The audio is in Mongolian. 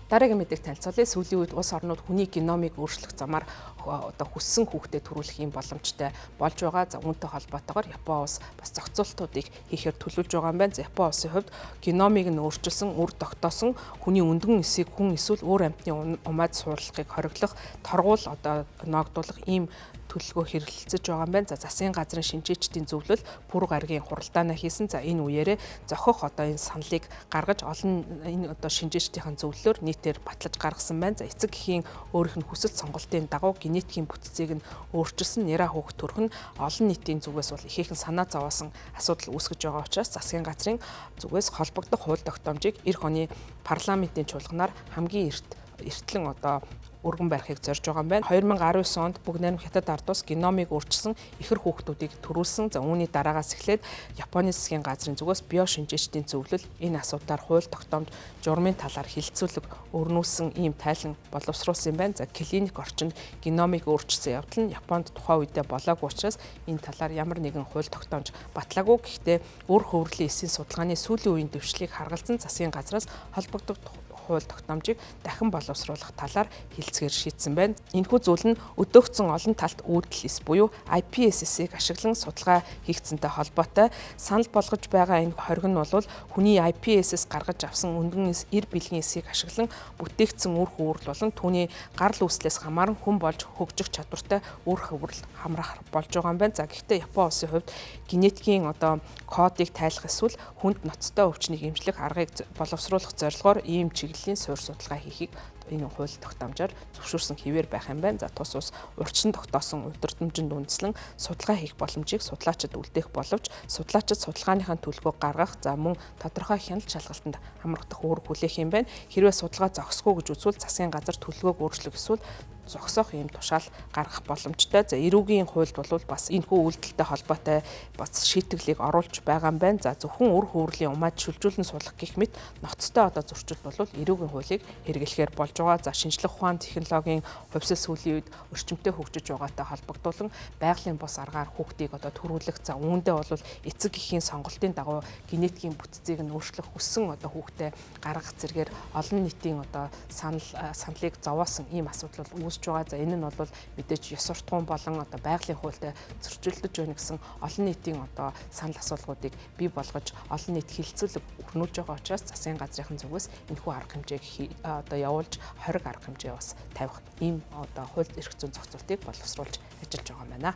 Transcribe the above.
Дараагийн мэдээг танилцуулъя. Сүүлийн үед улс орнууд хүний геномыг өөрчлөх замаар одоо хүссэн хүүхдэд төрүүлэх юм боломжтой болж байгаа. За үүнтэй холбоотойгоор Япон улс бас зохицуултуудыг хийхээр төлөвлөж байгаа юм байна. За Япон улсын хувьд геномыг нь өөрчилсөн, үр тогтоосон хүний өндгөн эсийг хүн эсвэл өөр амьтны умаад суулгахыг хориглох, торгуул одоо ноогдуулах ийм төлөвлөгөө хэрэгэлцэж байгаа юм байна. За засгийн газрын шинжээчдийн зөвлөл пүр гаригийн хуралдаанаа хийсэн. За энэ үеэрээ зохих одоо энэ саналыг гаргаж олон энэ одоо шинжээчдийн зөвлөлөөр нийтээр батлаж гаргасан байна. За эцэг эхийн өөрийнх нь хүсэл сонголтын дагуу генетикийн бүтцийг нь өөрчилсөн нэраа хүүхэд төрөх нь олон нийтийн зүгээс бол ихээхэн санаа зовоосон асуудал үүсгэж байгаа учраас засгийн газрын зүгээс холбогдох хууль тогтоомжийг эх оны парламентын чуулганаар хамгийн эртлэн одоо өргөн барихыг зорж байгаа юм байна. 2019 онд Бүгд найрамд Хятад ард улс геномыг өөрчилсөн ихэр хүүхдүүдийг төрүүлсэн. За үүний дараагаас эхлээд Японы засгийн газрын зүгээс био шинжээчдийн зөвлөл энэ асуудлаар хууль тогтоомж журмын талаар хилцүүлэг өрнүүлсэн ийм тайлан боловсруулсан юм байна. За клиник орчинд геномыг өөрчилсөн явдал нь Японд тухайн үедээ болоогүй учраас энэ талаар ямар нэгэн хууль тогтоомж батлаагүй. Гэхдээ өр хөврөлийн эсийн судалгааны сүүлийн үеийн дэвшлийг харгалзан засгийн газраас холбогдох хууль тогтоомжийг дахин боловсруулах талаар хилцгээр шийдсэн байна. Энэхүү зүйл нь өдөөгцөн олон талт үүдэл эс буюу IPSS-ийг ашиглан судалгаа хийгдсэнтэй холбоотой. Санал болгож байгаа энэ хориг нь бол хүний IPSS гаргаж авсан өндгөн эр бэлгийн эсийг ашиглан бүтээгдсэн үр хөврөл болон түүний гарал үүслээс хамааран хүн болж хөгжих чадвартай үр хөврөл хамрах болж байгаа юм байна. За гэхдээ Япон улсын хувьд генетикийн одоо кодыг тайлах эсвэл хүнд ноцтой өвчнийг эмчлэх аргыг боловсруулах зорилгоор ийм чиглэлийн суурь судалгаа хийхийг энэ хууль тогтоомжоор зөвшөөрсөн хэвээр байх юм байна. За тус ус урьдчилан тогтоосон удирдамжинд үндэслэн судалгаа хийх боломжийг судлаачид үлдээх боловч судлаачид судалгааныхаа төлөвөө гаргах за мөн тодорхой хяналт шалгалтанд хамрагдах үүрэг хүлээх юм байна. Хэрвээ судалгаа зогсгүй гэж үзвэл засгийн газар төлөвлөгөөг өөрчлөх эсвэл зогсоох юм тушаал гаргах боломжтой. За эрүүгийн хуульд бол бас энэхүү үйлдэлтэй холбоотой бас шийтгэлийг оруулж байгаа юм байна. За зөвхөн үр хөврөлийн умаад шүлжүүлэн суулгах гэх мэт ноцтой одоо зөрчил бол эрүүгийн хуулийг хэрэглэхээр болж байгаа. За шинжлэх ухаан технологийн хувьсэл сүүлийн үед өрчмөдтэй хөгжиж байгаатай холбогдуулан байгалийн бус аргаар хүүхдийг одоо төрүүлэх. За үүндээ бол эцэг эхийн сонголтын дагуу генетикийн бүтцийг нь өөрчлөх хүссэн одоо хүүхдээ гаргах зэргээр олон нийтийн одоо саналыг зовоосон ийм асуудал үүсэж байгаа. За энэ нь бол мэдээж ёс суртахуун болон одоо байгалийн хуультай зөрчилдөж байна гэсэн олон нийтийн одоо санал асуулгуудыг бий болгож олон нийт хилцүүлэг өрнүүлж байгаа учраас засгийн газрын зүгээс энэхүү арга хэмжээг одоо явуулж 20 арга хэмжээ бас тавих ийм одоо хууль эрх зүйн зохицуултыг боловсруулж ажиллаж байгаа юм байна.